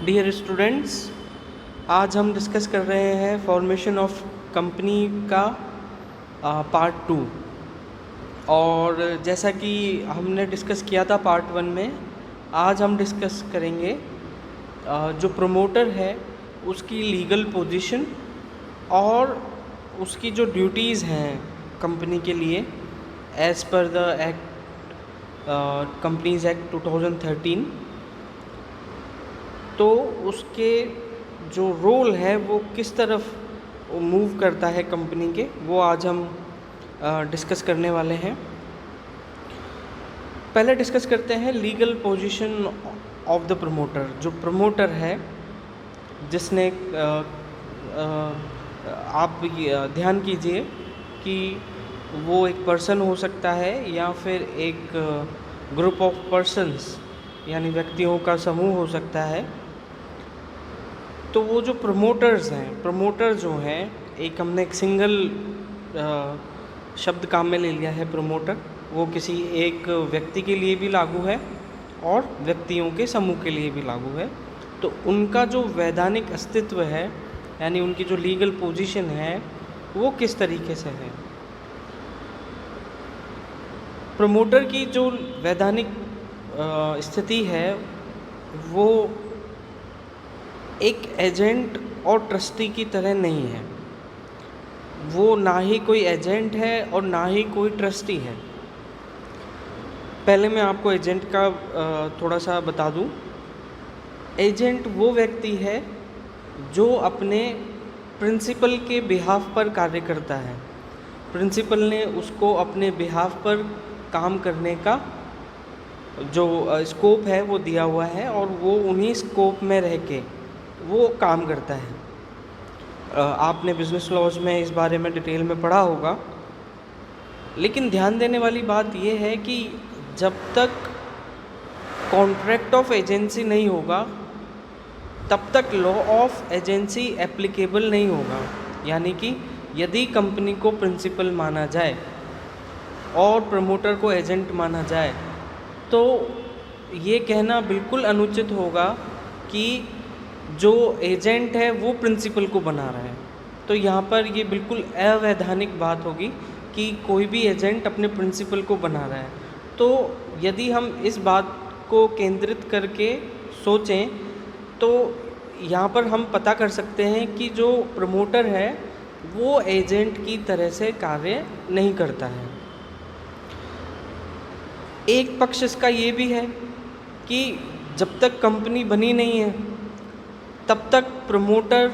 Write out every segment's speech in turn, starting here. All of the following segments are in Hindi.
डियर स्टूडेंट्स, आज हम डिस्कस कर रहे हैं फॉर्मेशन ऑफ कंपनी का पार्ट 2। और जैसा कि हमने डिस्कस किया था पार्ट 1 में, आज हम डिस्कस करेंगे जो प्रमोटर है उसकी लीगल पोजीशन और उसकी जो ड्यूटीज़ हैं कंपनी के लिए as per the act companies act 2013। तो उसके जो रोल है वो किस तरफ मूव करता है कंपनी के, वो आज हम डिस्कस करने वाले हैं। पहले डिस्कस करते हैं legal position of the promoter. जो प्रमोटर है जिसने आप ध्यान कीजिए कि वो एक पर्सन हो सकता है या फिर एक ग्रुप ऑफ पर्सन्स यानी व्यक्तियों का समूह हो सकता है। तो वो जो प्रमोटर्स हैं, प्रमोटर जो हैं, एक हमने एक सिंगल शब्द काम में ले लिया है प्रमोटर। वो किसी एक व्यक्ति के लिए भी लागू है और व्यक्तियों के समूह के लिए भी लागू है। तो उनका जो वैधानिक अस्तित्व है यानी उनकी जो लीगल पोजीशन है वो किस तरीके से है। प्रमोटर की जो वैधानिक स्थिति है वो एक एजेंट और ट्रस्टी की तरह नहीं है। वो ना ही कोई एजेंट है और ना ही कोई ट्रस्टी है। पहले मैं आपको एजेंट का थोड़ा सा बता दूं। एजेंट वो व्यक्ति है जो अपने प्रिंसिपल के बिहाफ पर कार्य करता है। प्रिंसिपल ने उसको अपने बिहाफ पर काम करने का जो स्कोप है वो दिया हुआ है और वो उन्हीं स्कोप में रह के वो काम करता है। आपने बिजनेस लॉज में इस बारे में डिटेल में पढ़ा होगा। लेकिन ध्यान देने वाली बात यह है कि जब तक कॉन्ट्रैक्ट ऑफ एजेंसी नहीं होगा तब तक लॉ ऑफ एजेंसी एप्लीकेबल नहीं होगा। यानी कि यदि कंपनी को प्रिंसिपल माना जाए और प्रमोटर को एजेंट माना जाए तो ये कहना बिल्कुल अनुचित होगा कि जो एजेंट है वो प्रिंसिपल को बना रहा है। तो यहाँ पर ये बिल्कुल अवैधानिक बात होगी कि कोई भी एजेंट अपने प्रिंसिपल को बना रहा है। तो यदि हम इस बात को केंद्रित करके सोचें तो यहाँ पर हम पता कर सकते हैं कि जो प्रमोटर है वो एजेंट की तरह से कार्य नहीं करता है। एक पक्ष इसका ये भी है कि जब तक कंपनी बनी नहीं है तब तक प्रमोटर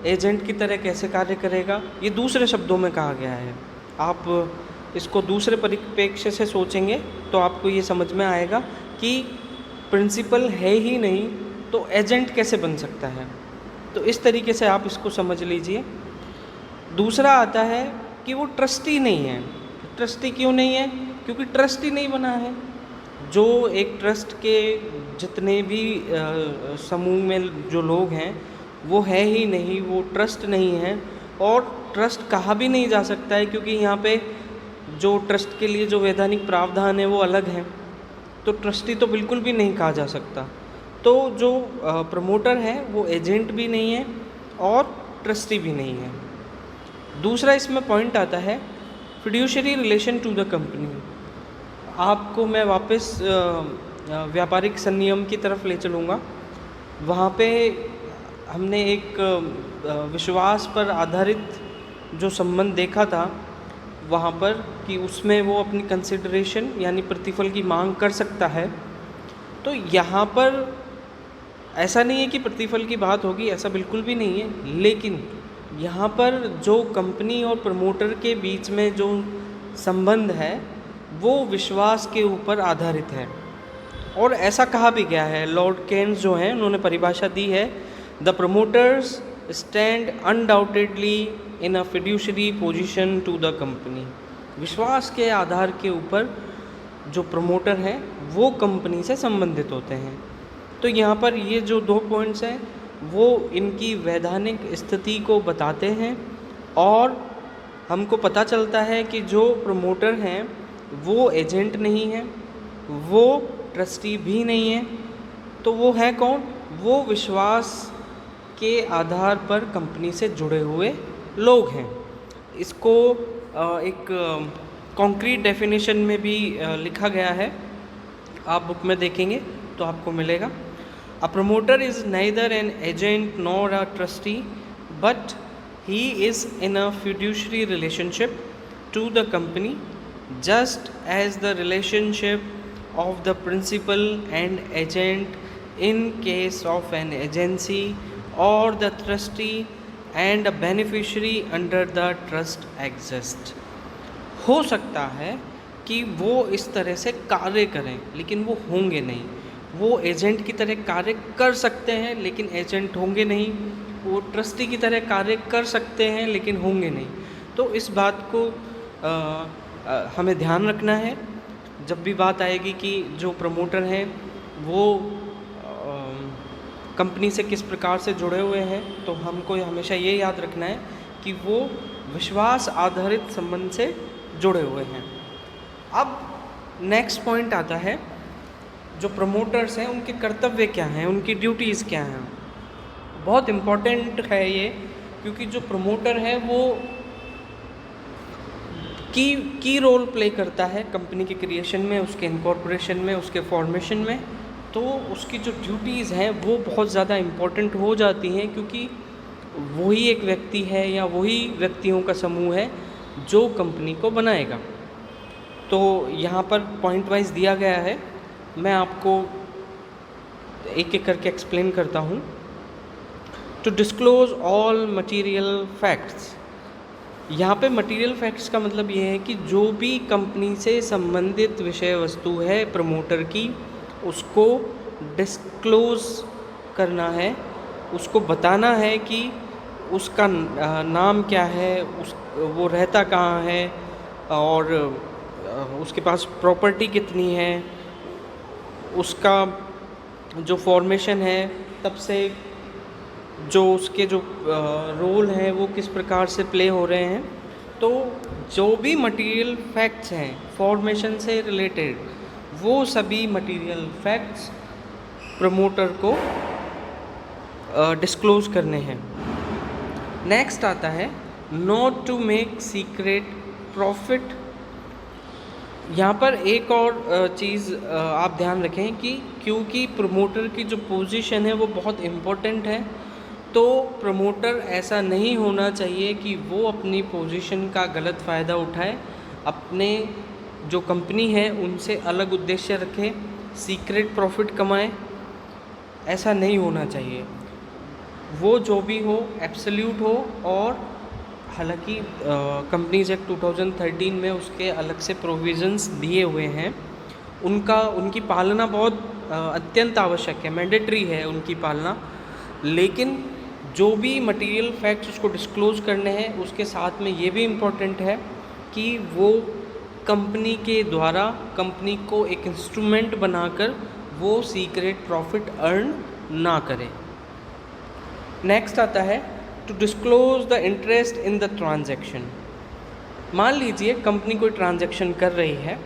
एजेंट की तरह कैसे कार्य करेगा, ये दूसरे शब्दों में कहा गया है। आप इसको दूसरे परिप्रेक्ष्य से सोचेंगे तो आपको ये समझ में आएगा कि प्रिंसिपल है ही नहीं तो एजेंट कैसे बन सकता है। तो इस तरीके से आप इसको समझ लीजिए। दूसरा आता है कि वो ट्रस्टी नहीं है। ट्रस्टी क्यों नहीं है? क्योंकि ट्रस्ट ही नहीं बना है। जो एक ट्रस्ट के जितने भी समूह में जो लोग हैं वो है ही नहीं, वो ट्रस्ट नहीं है और ट्रस्ट कहा भी नहीं जा सकता है क्योंकि यहाँ पे जो ट्रस्ट के लिए जो वैधानिक प्रावधान है वो अलग है। तो ट्रस्टी तो बिल्कुल भी नहीं कहा जा सकता। तो जो प्रमोटर है वो एजेंट भी नहीं है और ट्रस्टी भी नहीं है। दूसरा इसमें पॉइंट आता है fiduciary relation to the company. आपको मैं वापस व्यापारिक संनियम की तरफ ले चलूँगा। वहाँ पे हमने एक विश्वास पर आधारित जो संबंध देखा था वहाँ पर कि उसमें वो अपनी कंसिडरेशन यानी प्रतिफल की मांग कर सकता है। तो यहाँ पर ऐसा नहीं है कि प्रतिफल की बात होगी, ऐसा बिल्कुल भी नहीं है। लेकिन यहाँ पर जो कंपनी और प्रमोटर के बीच में जो संबंध है वो विश्वास के ऊपर आधारित है और ऐसा कहा भी गया है। लॉर्ड केन्स जो हैं उन्होंने परिभाषा दी है, the promoters stand undoubtedly in a fiduciary position to the company. विश्वास के आधार के ऊपर जो प्रमोटर हैं वो कंपनी से संबंधित होते हैं। तो यहाँ पर ये जो 2 पॉइंट्स हैं वो इनकी वैधानिक स्थिति को बताते हैं और हमको पता चलता है कि जो प्रमोटर हैं वो एजेंट नहीं है, वो ट्रस्टी भी नहीं है। तो वो है कौन? वो विश्वास के आधार पर कंपनी से जुड़े हुए लोग हैं। इसको एक कॉन्क्रीट डेफिनेशन में भी लिखा गया है, आप बुक में देखेंगे तो आपको मिलेगा। A promoter is neither an agent nor a trustee but he is in a fiduciary relationship to the company just as the relationship of the principal and agent in case of an agency or the trustee and a beneficiary under the trust exist। हो सकता है कि वो इस तरह से कार्य करें लेकिन वो होंगे नहीं। वो एजेंट की तरह कार्य कर सकते हैं लेकिन एजेंट होंगे नहीं। वो ट्रस्टी की तरह कार्य कर सकते हैं लेकिन होंगे नहीं। तो इस बात को हमें ध्यान रखना है जब भी बात आएगी कि जो प्रमोटर हैं वो कंपनी से किस प्रकार से जुड़े हुए हैं, तो हमको हमेशा ये याद रखना है कि वो विश्वास आधारित संबंध से जुड़े हुए हैं। अब नेक्स्ट पॉइंट आता है, जो प्रमोटर्स हैं उनके कर्तव्य क्या हैं, उनकी ड्यूटीज़ क्या हैं। बहुत इम्पॉर्टेंट है ये, क्योंकि जो प्रमोटर है वो की रोल प्ले करता है कंपनी के क्रिएशन में, उसके इनकॉर्पोरेशन में, उसके फॉर्मेशन में। तो उसकी जो ड्यूटीज़ हैं वो बहुत ज़्यादा इम्पॉर्टेंट हो जाती हैं, क्योंकि वही एक व्यक्ति है या वही व्यक्तियों का समूह है जो कंपनी को बनाएगा। तो यहाँ पर पॉइंट वाइज दिया गया है, मैं आपको एक एक करके एक्सप्लेन करता हूँ। To disclose all material facts, यहाँ पे मटीरियल फैक्ट्स का मतलब ये है कि जो भी कंपनी से संबंधित विषय वस्तु है प्रमोटर की, उसको डिस्क्लोज करना है, उसको बताना है कि उसका नाम क्या है, वो रहता कहाँ है और उसके पास प्रॉपर्टी कितनी है, उसका जो फॉर्मेशन है तब से जो उसके जो रोल हैं वो किस प्रकार से प्ले हो रहे हैं। तो जो भी मटेरियल फैक्ट्स हैं फॉर्मेशन से रिलेटेड, वो सभी मटेरियल फैक्ट्स प्रमोटर को डिस्क्लोज करने हैं। नेक्स्ट आता है not to make secret profit. यहाँ पर एक और चीज़ आप ध्यान रखें कि क्योंकि प्रमोटर की जो पोजीशन है वो बहुत इम्पोर्टेंट है, तो प्रमोटर ऐसा नहीं होना चाहिए कि वो अपनी पोजीशन का गलत फ़ायदा उठाए, अपने जो कंपनी है उनसे अलग उद्देश्य रखे, सीक्रेट प्रॉफिट कमाए। ऐसा नहीं होना चाहिए। वो जो भी हो एब्सोल्यूट हो, और हालांकि कंपनीज एक्ट 2013 में उसके अलग से प्रोविज़न्स दिए हुए हैं, उनकी पालना बहुत अत्यंत आवश्यक है, मैंडेटरी है उनकी पालना। लेकिन जो भी मटेरियल फैक्ट्स उसको डिस्क्लोज़ करने हैं, उसके साथ में ये भी इम्पोर्टेंट है कि वो कंपनी के द्वारा कंपनी को एक इंस्ट्रूमेंट बनाकर वो सीक्रेट प्रॉफिट अर्न ना करे। नेक्स्ट आता है to disclose the interest in the transaction. मान लीजिए कंपनी कोई ट्रांजैक्शन कर रही है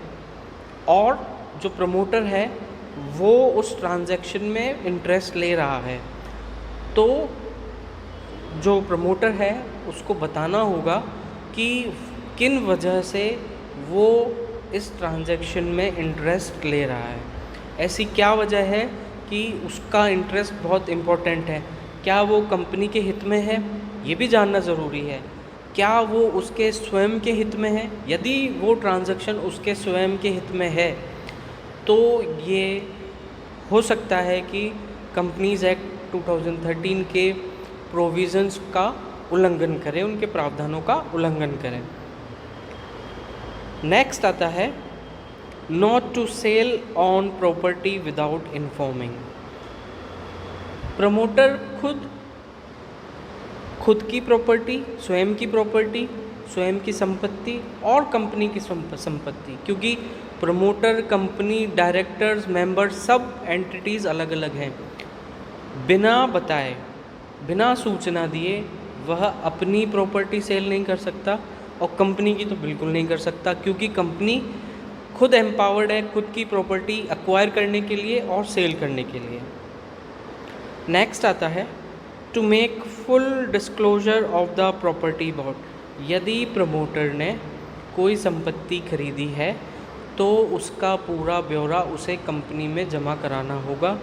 और जो प्रमोटर है वो उस ट्रांजैक्शन में इंटरेस्ट ले रहा है, तो जो प्रमोटर है उसको बताना होगा कि किन वजह से वो इस ट्रांजैक्शन में इंटरेस्ट ले रहा है। ऐसी क्या वजह है कि उसका इंटरेस्ट बहुत इम्पोर्टेंट है। क्या वो कंपनी के हित में है, ये भी जानना ज़रूरी है। क्या वो उसके स्वयं के हित में है। यदि वो ट्रांजैक्शन उसके स्वयं के हित में है तो ये हो सकता है कि कंपनीज एक्ट 2013 के प्रोविज़न्स का उल्लंघन करें, उनके प्रावधानों का उल्लंघन करें। नेक्स्ट आता है not to sell on property without informing. Promoter खुद की प्रॉपर्टी, स्वयं की प्रॉपर्टी, स्वयं की संपत्ति और कंपनी की संपत्ति, क्योंकि प्रमोटर, कंपनी, डायरेक्टर्स, मेंबर्स सब एंटिटीज़ अलग अलग हैं, बिना बताए, बिना सूचना दिए वह अपनी प्रॉपर्टी सेल नहीं कर सकता और कंपनी की तो बिल्कुल नहीं कर सकता, क्योंकि कंपनी खुद एम्पावर्ड है खुद की प्रॉपर्टी एक्वायर करने के लिए और सेल करने के लिए। नेक्स्ट आता है to make full disclosure of the property bought. यदि प्रमोटर ने कोई संपत्ति खरीदी है तो उसका पूरा ब्यौरा उसे कंपनी में जमा कराना होगा,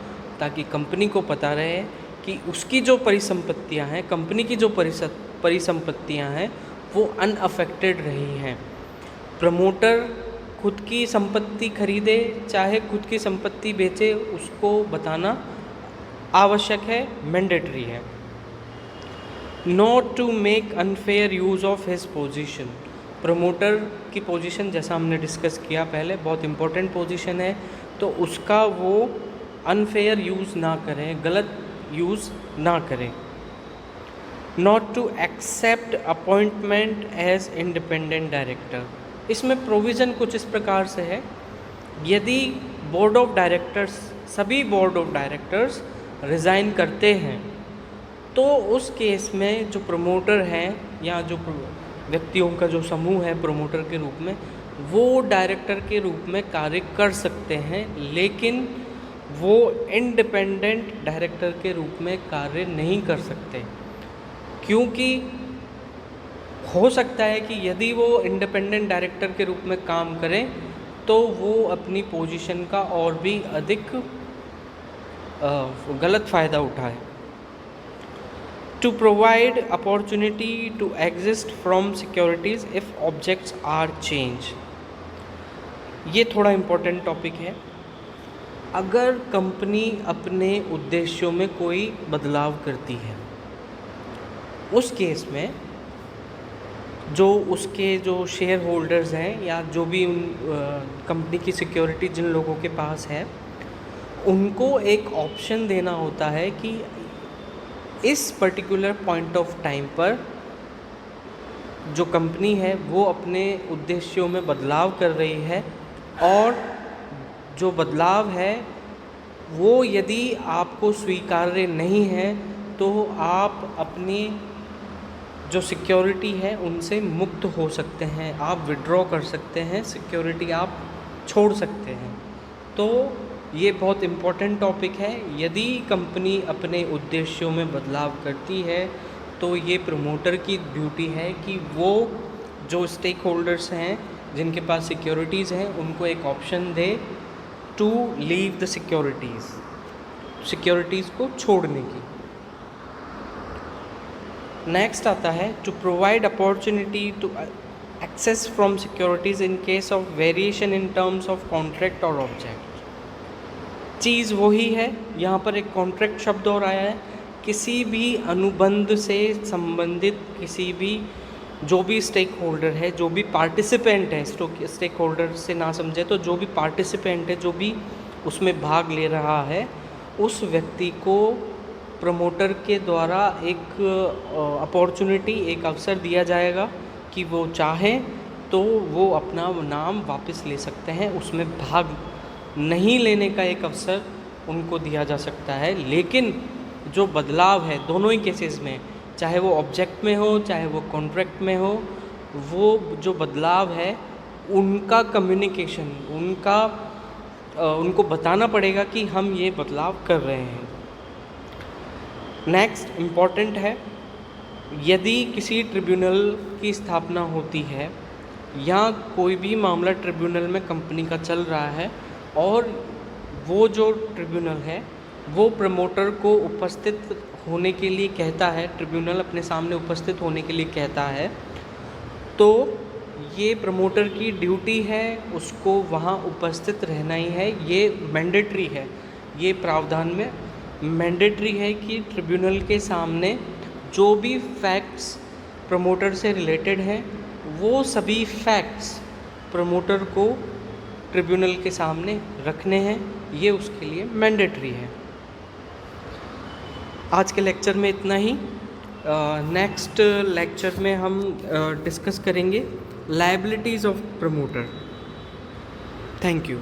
ताकि कंपनी को पता रहे कि उसकी जो परिसंपत्तियां हैं, कंपनी की जो परिसंपत्तियां हैं वो अनअफेक्टेड रही हैं। प्रमोटर खुद की संपत्ति खरीदे चाहे खुद की संपत्ति बेचे, उसको बताना आवश्यक है, मैंडेटरी है। Not to make unfair use of his position. Promoter की पोजीशन जैसा हमने डिस्कस किया पहले, बहुत इम्पोर्टेंट पोजीशन है, तो उसका वो अनफेयर यूज़ ना करें, गलत यूज़ ना करें। Not to accept appointment as independent director. इसमें प्रोविज़न कुछ इस प्रकार से है, यदि बोर्ड ऑफ डायरेक्टर्स, सभी बोर्ड ऑफ डायरेक्टर्स रिज़ाइन करते हैं तो उस केस में जो प्रमोटर हैं या जो व्यक्तियों का जो समूह है प्रमोटर के रूप में, वो डायरेक्टर के रूप में कार्य कर सकते हैं, लेकिन वो इंडिपेंडेंट डायरेक्टर के रूप में कार्य नहीं कर सकते। क्योंकि हो सकता है कि यदि वो इंडिपेंडेंट डायरेक्टर के रूप में काम करें तो वो अपनी पोजीशन का और भी अधिक गलत फ़ायदा उठाए। To provide opportunity to exist from securities if objects are change. ये थोड़ा इम्पोर्टेंट टॉपिक है। अगर कंपनी अपने उद्देश्यों में कोई बदलाव करती है, उस केस में जो उसके जो शेयर होल्डर्स हैं या जो भी उन कंपनी की सिक्योरिटी जिन लोगों के पास है, उनको एक ऑप्शन देना होता है कि इस पर्टिकुलर पॉइंट ऑफ टाइम पर जो कंपनी है वो अपने उद्देश्यों में बदलाव कर रही है, और जो बदलाव है वो यदि आपको स्वीकार्य नहीं है तो आप अपनी जो सिक्योरिटी है उनसे मुक्त हो सकते हैं, आप विड्रॉ कर सकते हैं, सिक्योरिटी आप छोड़ सकते हैं। तो ये बहुत इम्पोर्टेंट टॉपिक है। यदि कंपनी अपने उद्देश्यों में बदलाव करती है तो ये प्रमोटर की ड्यूटी है कि वो जो स्टेक होल्डर्स हैं जिनके पास सिक्योरिटीज़ हैं उनको एक ऑप्शन दे टू लीव द सिक्योरिटीज़ को छोड़ने की। नेक्स्ट आता है to provide opportunity to access from securities in case of variation in terms of contract और ऑब्जेक्ट। चीज़ वही है, यहाँ पर एक कॉन्ट्रैक्ट शब्द और आया है। किसी भी अनुबंध से संबंधित किसी भी जो भी स्टेक होल्डर है, जो भी पार्टिसिपेंट है, स्टेक होल्डर से ना समझे तो जो भी पार्टिसिपेंट है, जो भी उसमें भाग ले रहा है, उस व्यक्ति को प्रमोटर के द्वारा एक अपॉर्चुनिटी, एक अवसर दिया जाएगा कि वो चाहे तो वो अपना नाम वापस ले सकते हैं, उसमें भाग नहीं लेने का एक अवसर उनको दिया जा सकता है। लेकिन जो बदलाव है दोनों ही केसेस में, चाहे वो ऑब्जेक्ट में हो चाहे वो कॉन्ट्रैक्ट में हो, वो जो बदलाव है उनका कम्युनिकेशन, उनको बताना पड़ेगा कि हम ये बदलाव कर रहे हैं। नेक्स्ट इम्पॉर्टेंट है, यदि किसी ट्रिब्यूनल की स्थापना होती है या कोई भी मामला ट्रिब्यूनल में कंपनी का चल रहा है और वो जो ट्रिब्यूनल है वो प्रमोटर को उपस्थित होने के लिए कहता है, ट्रिब्यूनल अपने सामने उपस्थित होने के लिए कहता है, तो ये प्रमोटर की ड्यूटी है, उसको वहाँ उपस्थित रहना ही है। ये मैंडेटरी है, ये प्रावधान में मैंडेटरी है कि ट्रिब्यूनल के सामने जो भी फैक्ट्स प्रमोटर से रिलेटेड हैं वो सभी फैक्ट्स प्रमोटर को ट्रिब्यूनल के सामने रखने हैं, ये उसके लिए मैंडेटरी है। आज के लेक्चर में इतना ही। नेक्स्ट लेक्चर में हम डिस्कस करेंगे liabilities of promoter. Thank you.